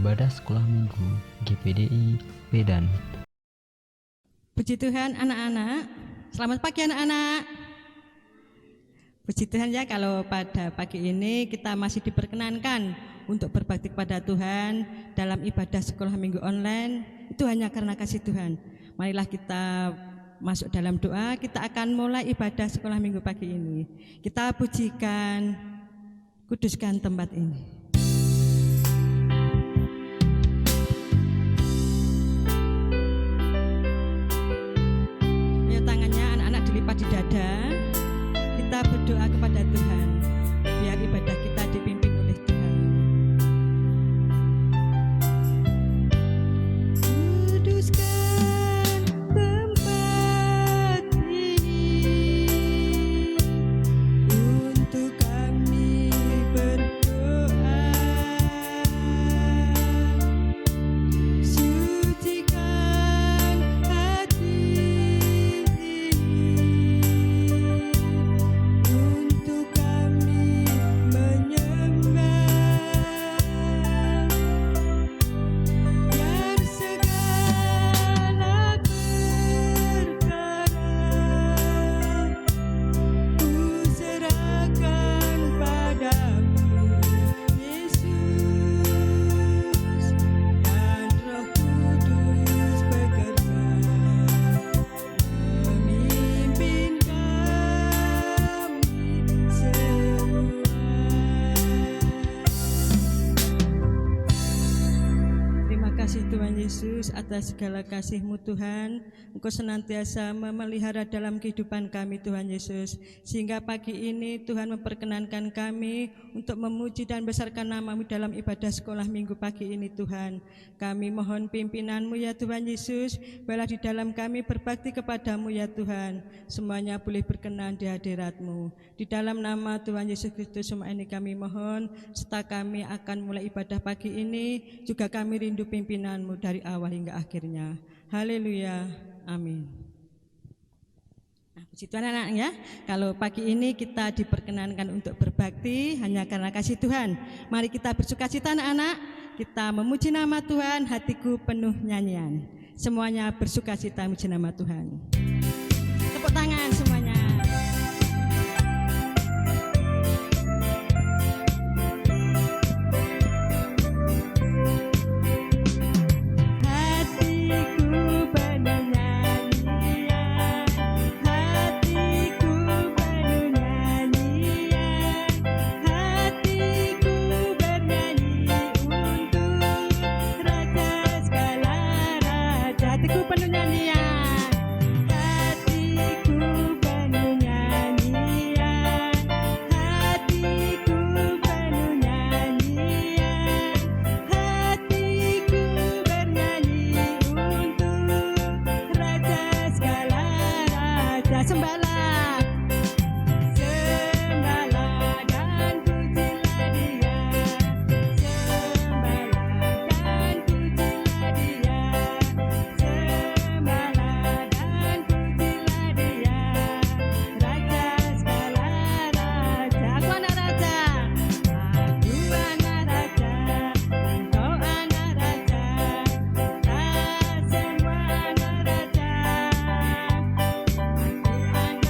Ibadah Sekolah Minggu GPDI Medan. Puji Tuhan anak-anak. Selamat pagi anak-anak. Puji Tuhan ya, kalau pada pagi ini kita masih diperkenankan untuk berbakti kepada Tuhan dalam ibadah sekolah minggu online. Itu hanya karena kasih Tuhan. Marilah kita masuk dalam doa. Kita akan mulai ibadah sekolah minggu pagi ini. Kita pujikan, kuduskan tempat ini. Di dada, kita berdoa kepada Tuhan biar ibadah kita dipimpin oleh Tuhan. Kuduskan tempat ini untuk kami berdoa. Sucikan hati Yesus, atas segala kasih-Mu Tuhan, Engkau senantiasa memelihara dalam kehidupan kami Tuhan Yesus, sehingga pagi ini Tuhan memperkenankan kami untuk memuji dan besarkan nama-Mu dalam ibadah sekolah minggu pagi ini Tuhan. Kami mohon pimpinan-Mu ya Tuhan Yesus, biarlah di dalam kami berbakti kepada-Mu ya Tuhan, semuanya boleh berkenan di hadirat-Mu. Di dalam nama Tuhan Yesus Kristus semua ini kami mohon, serta kami akan mulai ibadah pagi ini, juga kami rindu pimpinan-Mu dari awal hingga akhirnya. Haleluya, amin. Nah, puji Tuhan anak ya, kalau pagi ini kita diperkenankan untuk berbakti hanya karena kasih Tuhan. Mari kita bersukacita anak-anak, kita memuji nama Tuhan, hatiku penuh nyanyian. Semuanya bersukacita memuji nama Tuhan. Tepuk tangan semuanya. Hatiku penuh nyanyian, hatiku penuh nyanyian, hatiku penuh nyanyian, hatiku bernyanyi untuk Raja segala raja. Sembahlah, sembahlah dan pujilah Dia, sembahlah dan pujilah Dia. Anak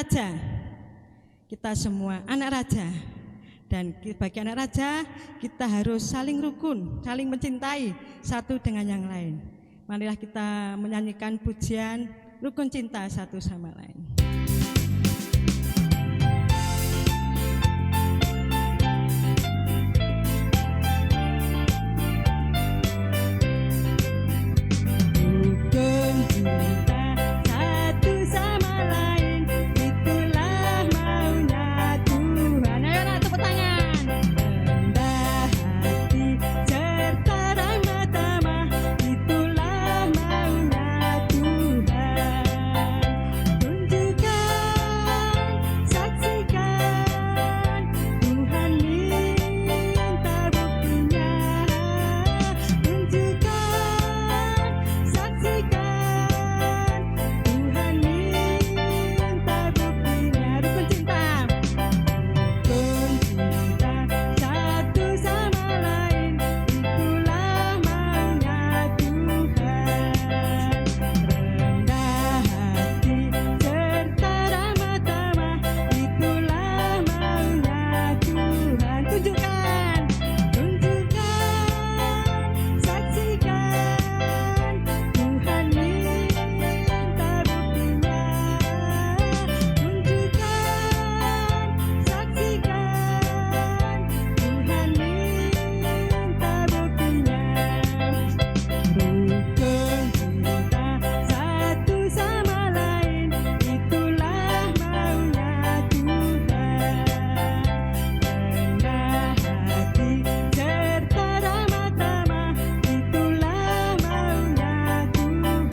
raja. Kita semua anak raja. Dan bagi anak raja, kita harus saling rukun, saling mencintai satu dengan yang lain. Marilah kita menyanyikan pujian rukun cinta satu sama lain. Rukun cinta satu sama lain, itulah maunya Tuhan. Ayo nak, tepuk tangan. Rendah hati serta ramah tamah, itulah maunya Tuhan. Tunjukkan, saksikan, Tuhan minta buktinya. Tunjukkan, saksikan, Tuhan minta buktinya. Rukun cinta, rukun cinta satu sama lain, itulah maunya Tuhan. Rendah hati serta ramah tamah, itulah maunya Tuhan. Tunjukkan, saksikan, Tuhan minta buktinya. Tunjukkan, saksikan, Tuhan minta buktinya. Rukun cinta satu sama lain, itulah maunya Tuhan. Rendah hati serta ramah tamah, itulah maunya Tuhan.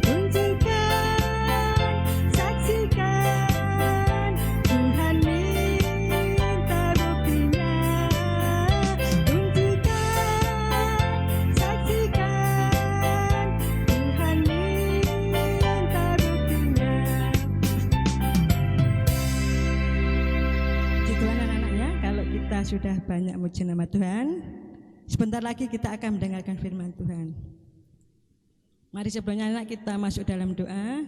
Tunjukkan, saksikan, Tuhan minta buktinya. Tunjukkan, saksikan, Tuhan minta buktinya. Puji Tuhan anak-anak ya, kalau kita sudah banyak muji nama Tuhan, sebentar lagi kita akan mendengarkan firman Tuhan. Mari sebelumnya anak kita masuk dalam doa,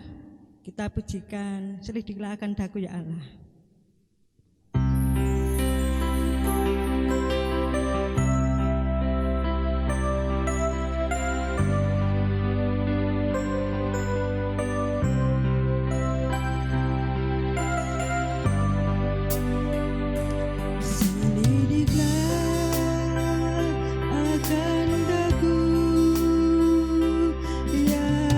kita pujikan selidiklah akan daku ya Allah. Selidiklah akan daku ya Allah.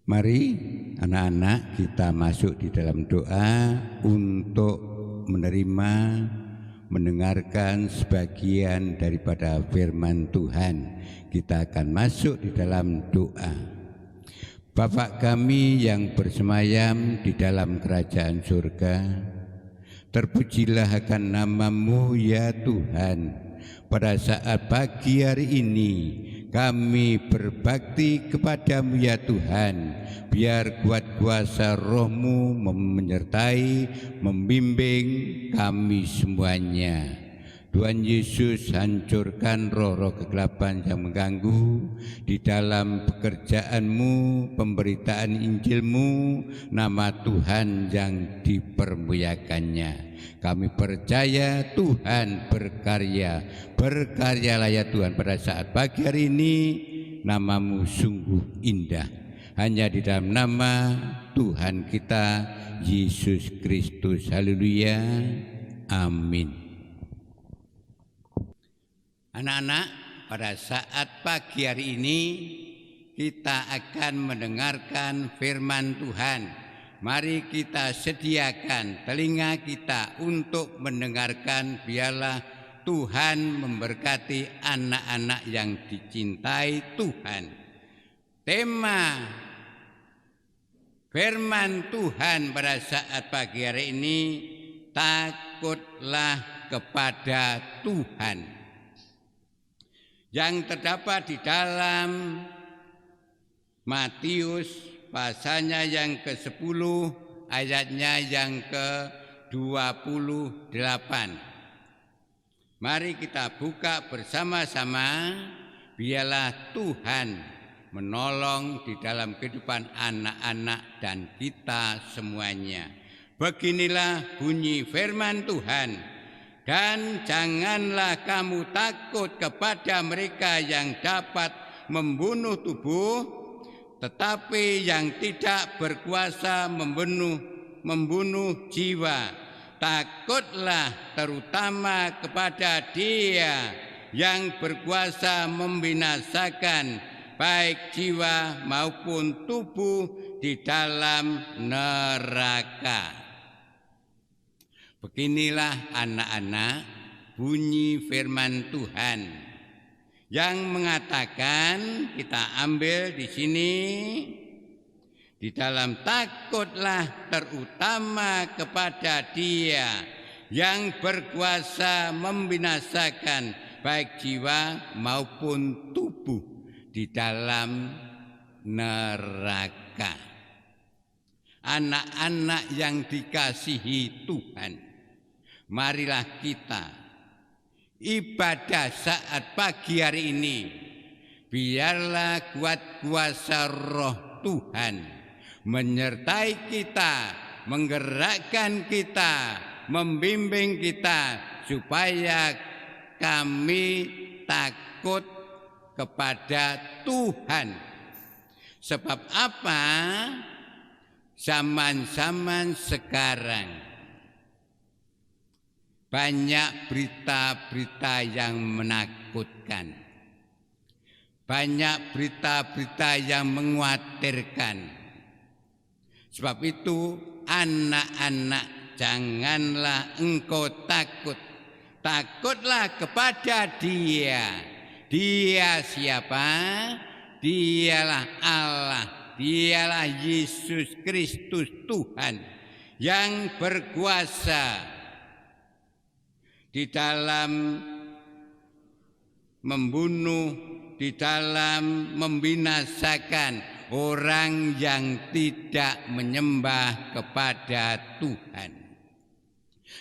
Mari anak-anak kita masuk di dalam doa untuk menerima, mendengarkan sebagian daripada firman Tuhan. Kita akan masuk di dalam doa. Bapa kami yang bersemayam di dalam kerajaan surga, terpujilah akan nama-Mu ya Tuhan. Pada saat pagi hari ini kami berbakti kepada-Mu ya Tuhan. Biar kuat kuasa Roh-Mu menyertai, membimbing kami semuanya. Tuhan Yesus, hancurkan roh-roh kegelapan yang mengganggu di dalam pekerjaan-Mu, pemberitaan Injil-Mu, nama Tuhan yang dipermuliakannya. Kami percaya Tuhan berkarya, berkaryalah ya Tuhan pada saat pagi hari ini, nama-Mu sungguh indah. Hanya di dalam nama Tuhan kita, Yesus Kristus. Haleluya. Amin. Anak-anak, pada saat pagi hari ini kita akan mendengarkan firman Tuhan. Mari kita sediakan telinga kita untuk mendengarkan, biarlah Tuhan memberkati anak-anak yang dicintai Tuhan. Tema firman Tuhan pada saat pagi hari ini, takutlah kepada Tuhan, yang terdapat di dalam Matius pasalnya yang ke-10 ayatnya yang ke-28. Mari kita buka bersama-sama, biarlah Tuhan menolong di dalam kehidupan anak-anak dan kita semuanya. Beginilah bunyi firman Tuhan. Dan janganlah kamu takut kepada mereka yang dapat membunuh tubuh, tetapi yang tidak berkuasa membunuh jiwa. Takutlah terutama kepada Dia yang berkuasa membinasakan baik jiwa maupun tubuh di dalam neraka. Beginilah anak-anak bunyi firman Tuhan yang mengatakan, kita ambil di sini di dalam, takutlah terutama kepada Dia yang berkuasa membinasakan baik jiwa maupun tubuh di dalam neraka. Anak-anak yang dikasihi Tuhan, marilah kita ibadah saat pagi hari ini. Biarlah kuat kuasa Roh Tuhan menyertai kita, menggerakkan kita, membimbing kita, supaya kami takut kepada Tuhan. Sebab apa? Zaman-zaman sekarang banyak berita-berita yang menakutkan, banyak berita-berita yang mengkhawatirkan. Sebab itu anak-anak, janganlah engkau takut. Takutlah kepada Dia. Dia siapa? Dialah Allah, Dialah Yesus Kristus Tuhan yang berkuasa di dalam membunuh, di dalam membinasakan orang yang tidak menyembah kepada Tuhan.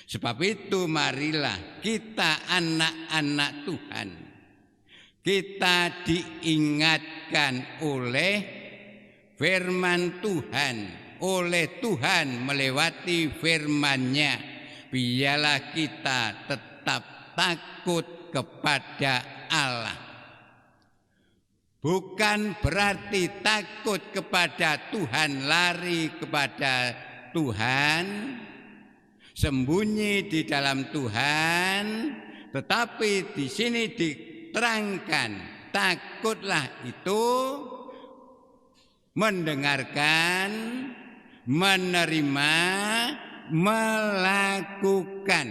Sebab itu marilah kita anak-anak Tuhan, kita diingatkan oleh firman Tuhan, oleh Tuhan melewati firman-Nya. Biarlah kita tetap takut kepada Allah. Bukan berarti takut kepada Tuhan, lari kepada Tuhan, sembunyi di dalam Tuhan, tetapi di sini diterangkan, takutlah itu mendengarkan, menerima, melakukan.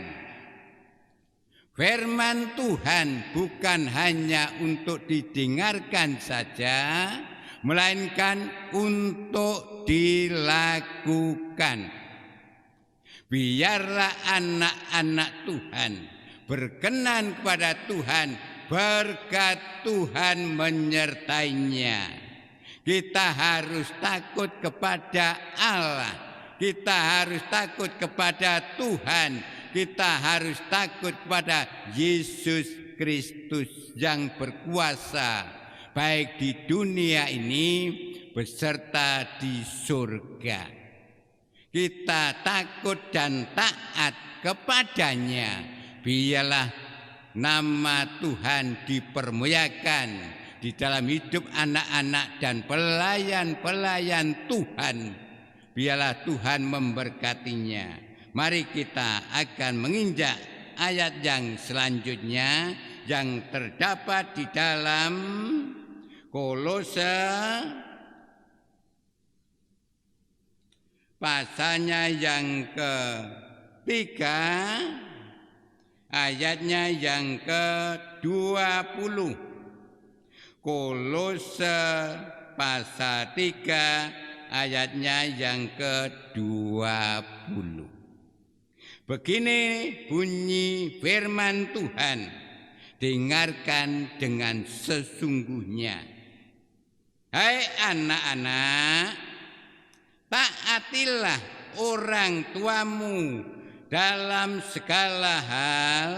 Firman Tuhan bukan hanya untuk didengarkan saja, melainkan untuk dilakukan. Biarlah anak-anak Tuhan berkenan kepada Tuhan, berkat Tuhan menyertainya. Kita harus takut kepada Allah, kita harus takut kepada Tuhan, kita harus takut kepada Yesus Kristus yang berkuasa baik di dunia ini beserta di surga. Kita takut dan taat kepadanya. Biarlah nama Tuhan dipermuliakan di dalam hidup anak-anak dan pelayan-pelayan Tuhan. Biarlah Tuhan memberkatinya. Mari kita akan menginjak ayat yang selanjutnya yang terdapat di dalam Kolose pasalnya yang ketiga, ayatnya yang ke-20. Kolose pasal 3 ayatnya yang ke-20. Begini bunyi firman Tuhan, dengarkan dengan sesungguhnya. Hai anak-anak, taatilah orang tuamu dalam segala hal,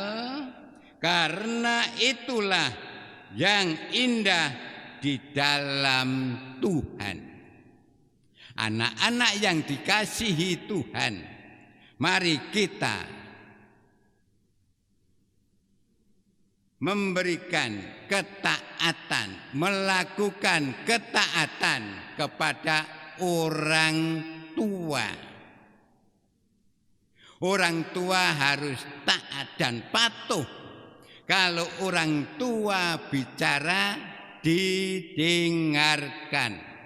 karena itulah yang indah di dalam Tuhan. Anak-anak yang dikasihi Tuhan, mari kita memberikan ketaatan, melakukan ketaatan kepada orang tua. Orang tua harus taat dan patuh. Kalau orang tua bicara, didengarkan.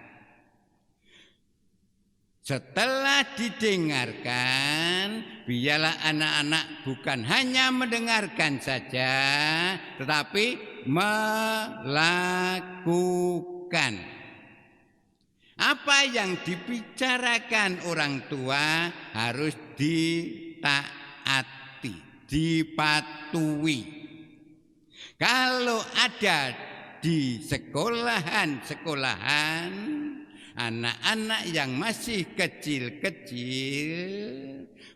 Setelah didengarkan, biarlah anak-anak bukan hanya mendengarkan saja, tetapi melakukan. Apa yang dibicarakan orang tua harus ditaati, dipatuhi. Kalau ada di sekolahan anak-anak yang masih kecil-kecil,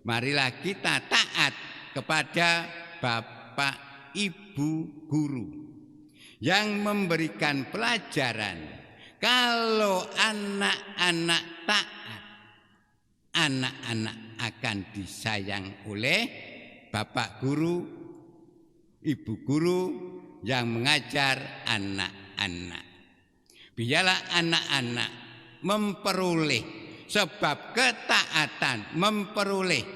marilah kita taat kepada Bapak Ibu guru yang memberikan pelajaran. Kalau anak-anak taat, anak-anak akan disayang oleh Bapak guru, Ibu guru yang mengajar anak-anak. Biarlah anak-anak memperoleh, sebab ketaatan memperoleh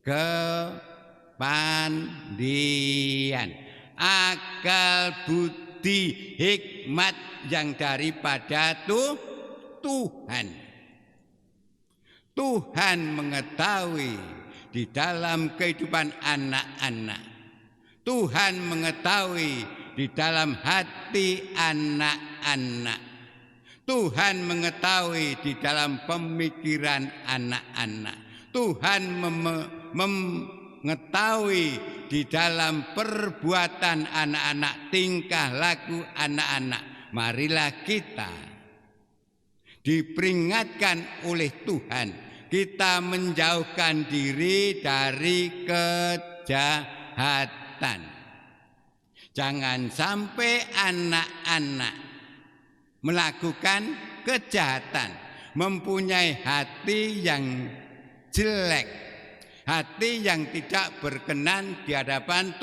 kepandaian, akal budi, hikmat yang daripada Tuhan. Tuhan mengetahui di dalam kehidupan anak-anak. Tuhan mengetahui di dalam hati anak-anak. Tuhan mengetahui di dalam pemikiran anak-anak. Tuhan mengetahui di dalam perbuatan anak-anak, tingkah laku anak-anak. Marilah kita diperingatkan oleh Tuhan, kita menjauhkan diri dari kejahatan. Jangan sampai anak-anak melakukan kejahatan, mempunyai hati yang jelek, hati yang tidak berkenan di hadapan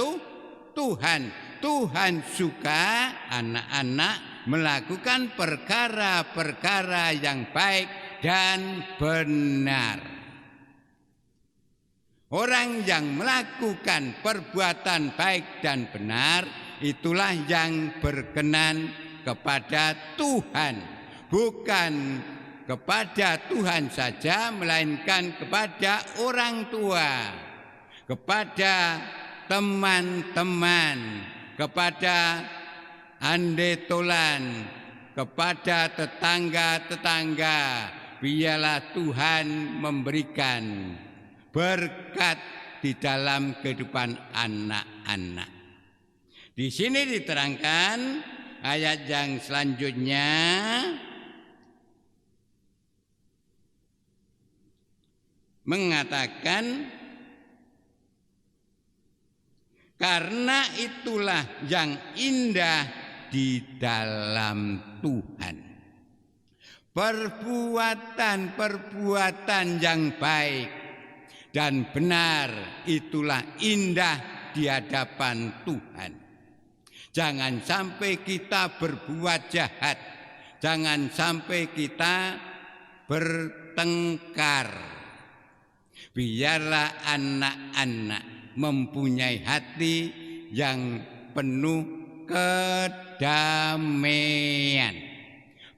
Tuhan. Tuhan suka anak-anak melakukan perkara-perkara yang baik dan benar. Orang yang melakukan perbuatan baik dan benar, itulah yang berkenan kepada Tuhan. Bukan kepada Tuhan saja, melainkan kepada orang tua, kepada teman-teman, kepada andetolan, kepada tetangga-tetangga. Biarlah Tuhan memberikan berkat di dalam kehidupan anak-anak. Di sini diterangkan ayat yang selanjutnya, mengatakan karena itulah yang indah di dalam Tuhan. Perbuatan-perbuatan yang baik dan benar itulah indah di hadapan Tuhan. Jangan sampai kita berbuat jahat, jangan sampai kita bertengkar. Biarlah anak-anak mempunyai hati yang penuh kedamaian,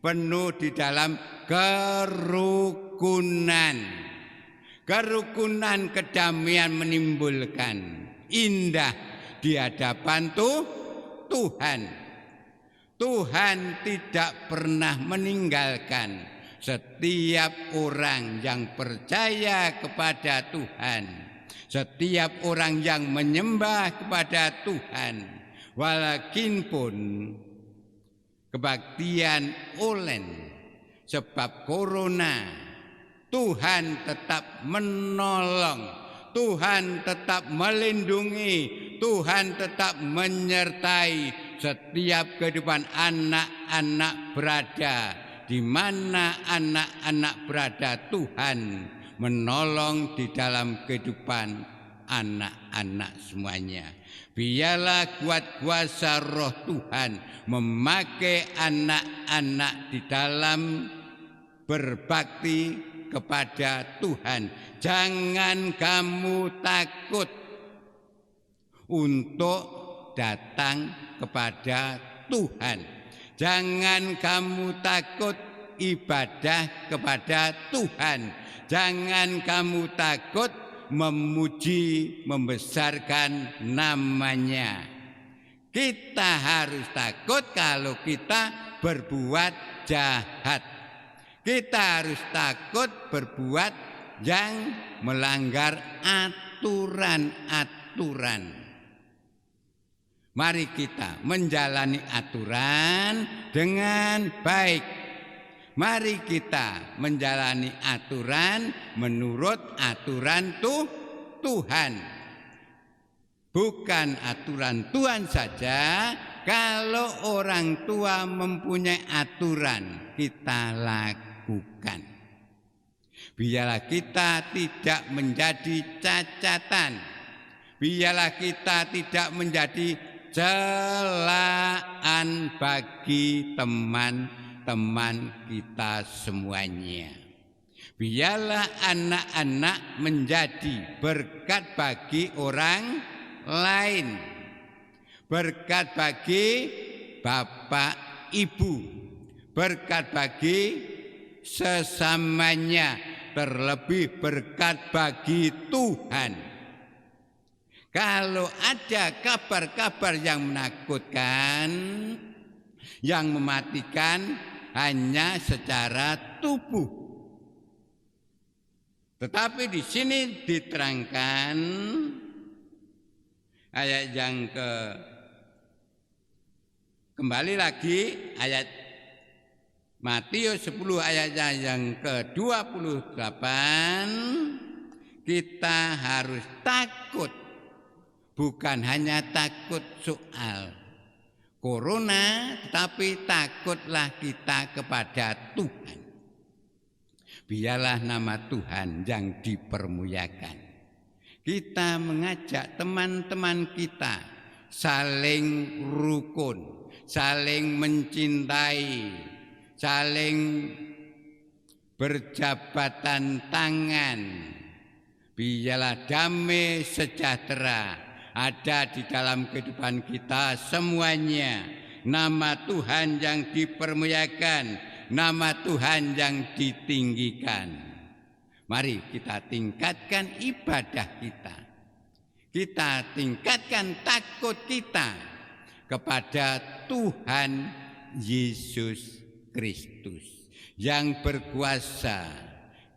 penuh di dalam kerukunan. Kerukunan kedamaian menimbulkan indah di hadapan Tuhan. Tuhan tidak pernah meninggalkan setiap orang yang percaya kepada Tuhan, setiap orang yang menyembah kepada Tuhan, walaupun kebaktian olen sebab corona, Tuhan tetap menolong, Tuhan tetap melindungi, Tuhan tetap menyertai setiap kehidupan anak-anak berada. Di mana anak-anak berada, Tuhan menolong di dalam kehidupan anak-anak semuanya. Biarlah kuat kuasa roh Tuhan memakai anak-anak di dalam berbakti kepada Tuhan. Jangan kamu takut untuk datang kepada Tuhan. Jangan kamu takut ibadah kepada Tuhan. Jangan kamu takut memuji, membesarkan namanya. Kita harus takut kalau kita berbuat jahat. Kita harus takut berbuat yang melanggar aturan-aturan. Mari kita menjalani aturan dengan baik. Mari kita menjalani aturan menurut aturan Tuhan. Bukan aturan Tuhan saja, kalau orang tua mempunyai aturan, kita lakukan. Biarlah kita tidak menjadi cacatan. Biarlah kita tidak menjadi celaan bagi teman-teman kita semuanya. Biarlah anak-anak menjadi berkat bagi orang lain, berkat bagi bapak ibu, berkat bagi sesamanya, terlebih berkat bagi Tuhan. Kalau ada kabar-kabar yang menakutkan, yang mematikan hanya secara tubuh. Tetapi di sini diterangkan ayat yang kembali lagi ayat Matius 10 ayatnya yang ke-28, kita harus takut. Bukan hanya takut soal corona, tetapi takutlah kita kepada Tuhan. Biarlah nama Tuhan yang dipermuliakan. Kita mengajak teman-teman kita saling rukun, saling mencintai, saling berjabatan tangan. Biarlah damai sejahtera ada di dalam kehidupan kita semuanya. Nama Tuhan yang dipermuliakan, nama Tuhan yang ditinggikan. Mari kita tingkatkan ibadah kita. Kita tingkatkan takut kita kepada Tuhan Yesus Kristus yang berkuasa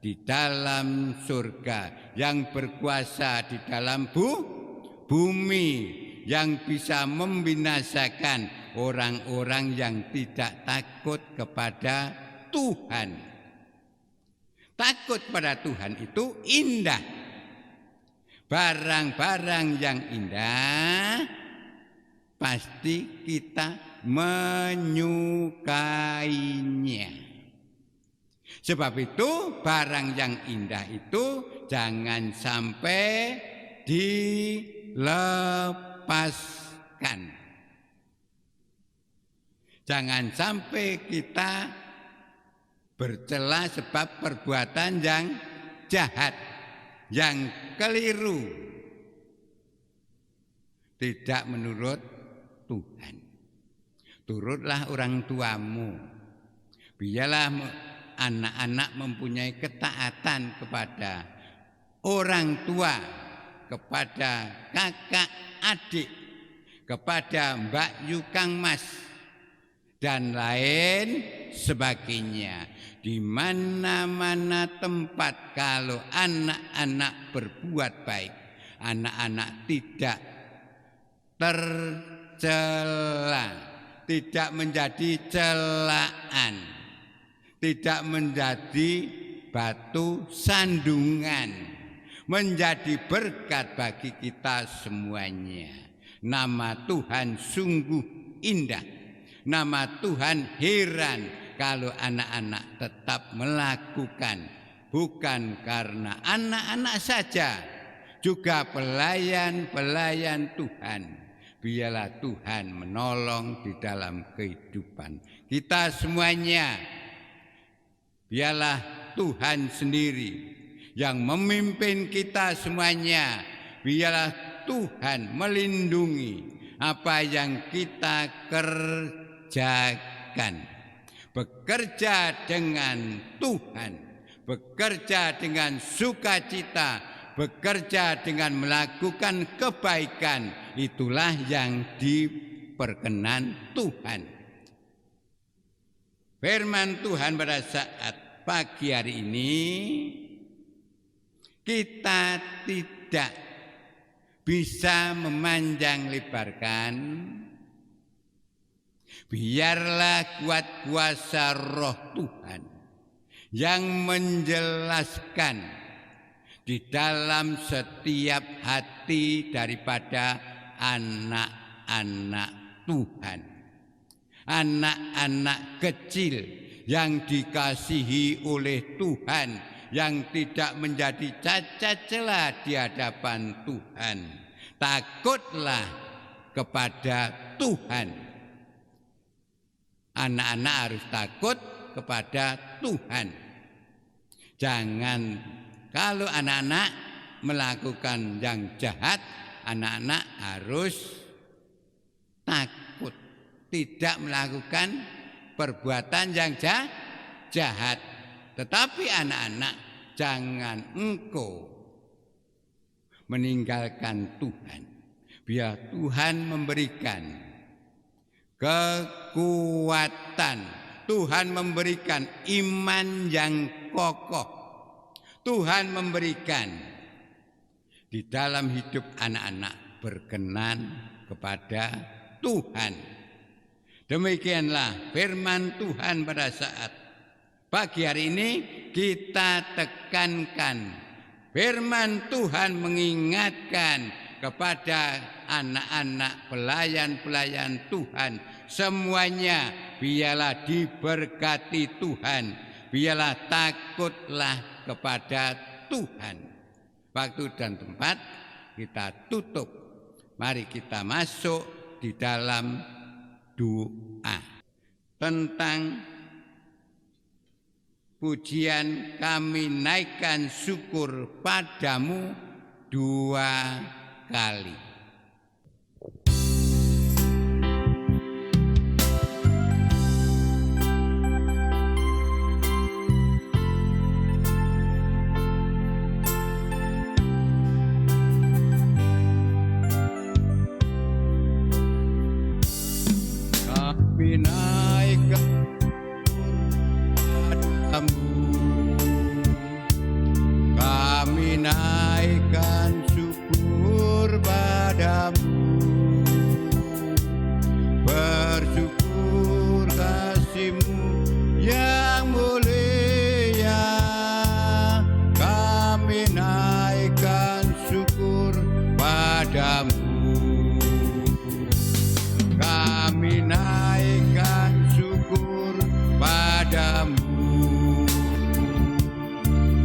di dalam surga, yang berkuasa di dalam bumi, yang bisa membinasakan orang-orang yang tidak takut kepada Tuhan. Takut pada Tuhan itu indah. Barang-barang yang indah pasti kita menyukainya. Sebab itu barang yang indah itu jangan sampai dilepaskan. Jangan sampai kita bercela sebab perbuatan yang jahat, yang keliru, tidak menurut Tuhan. Turutlah orang tuamu. Biarlah anak-anak mempunyai ketaatan kepada orang tua, kepada kakak adik, kepada Mbak Yu Kang Mas, dan lain sebagainya. Di mana-mana tempat kalau anak-anak berbuat baik, anak-anak tidak tercela, tidak menjadi celaan, tidak menjadi batu sandungan, menjadi berkat bagi kita semuanya. Nama Tuhan sungguh indah. Nama Tuhan heran kalau anak-anak tetap melakukan, bukan karena anak-anak saja, juga pelayan-pelayan Tuhan. Biarlah Tuhan menolong di dalam kehidupan kita semuanya. Biarlah Tuhan sendiri yang memimpin kita semuanya. Biarlah Tuhan melindungi apa yang kita kerjakan. Bekerja dengan Tuhan, bekerja dengan sukacita, bekerja dengan melakukan kebaikan, itulah yang diperkenan Tuhan. Firman Tuhan pada saat pagi hari ini, kita tidak bisa memanjang lebarkan. Biarlah kuat kuasa Roh Tuhan yang menjelaskan di dalam setiap hati daripada anak-anak Tuhan. Anak-anak kecil yang dikasihi oleh Tuhan, yang tidak menjadi cacat celah di hadapan Tuhan. Takutlah kepada Tuhan. Anak-anak harus takut kepada Tuhan. Jangan, kalau anak-anak melakukan yang jahat, anak-anak harus takut, tidak melakukan perbuatan yang jahat. Tetapi anak-anak, jangan engkau meninggalkan Tuhan. Biar Tuhan memberikan kekuatan, Tuhan memberikan iman yang kokoh, Tuhan memberikan di dalam hidup anak-anak berkenan kepada Tuhan. Demikianlah firman Tuhan pada saat pagi hari ini kita tekankan. Firman Tuhan mengingatkan kepada anak-anak pelayan-pelayan Tuhan semuanya, biarlah diberkati Tuhan, biarlah takutlah kepada Tuhan. Waktu dan tempat kita tutup. Mari kita masuk di dalam doa. Tentang pujian kami naikkan syukur padamu 2 kali. Kami naikkan padamu. Bersyukur kasih-Mu yang mulia, kami naikkan syukur padamu. Kami naikkan syukur padamu.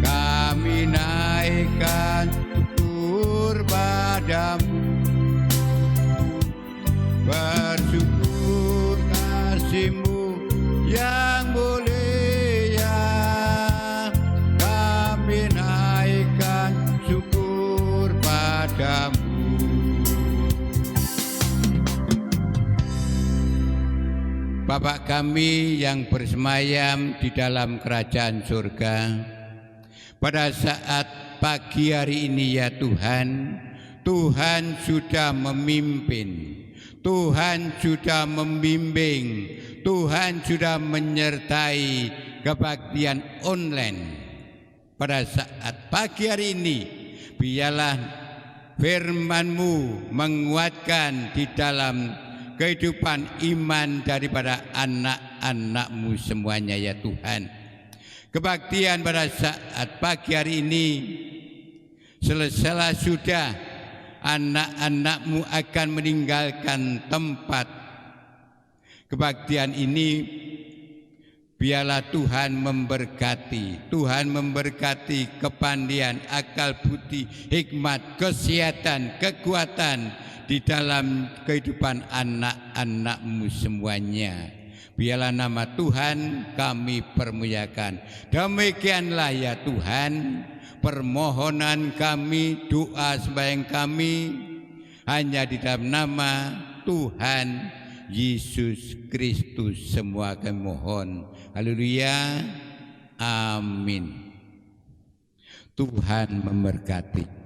Kami naikkan syukur padamu. Bersyukur kasih-Mu yang mulia, kami naikkan syukur padamu. Bapa kami yang bersemayam di dalam kerajaan surga, pada saat pagi hari ini ya Tuhan, Tuhan sudah memimpin, Tuhan sudah membimbing, Tuhan sudah menyertai kebaktian online. Pada saat pagi hari ini, biarlah firman-Mu menguatkan di dalam kehidupan iman daripada anak-anak-Mu semuanya ya Tuhan. Kebaktian pada saat pagi hari ini selesai sudah, anak-anak-Mu akan meninggalkan tempat kebaktian ini. Biarlah Tuhan memberkati, Tuhan memberkati kepandian, akal budi, hikmat, kesehatan, kekuatan di dalam kehidupan anak-anak-Mu semuanya. Biarlah nama Tuhan kami permuliakan. Demikianlah ya Tuhan, permohonan kami, doa sembahyang kami hanya di dalam nama Tuhan Yesus Kristus semua kami mohon. Haleluya. Amin. Tuhan memberkati.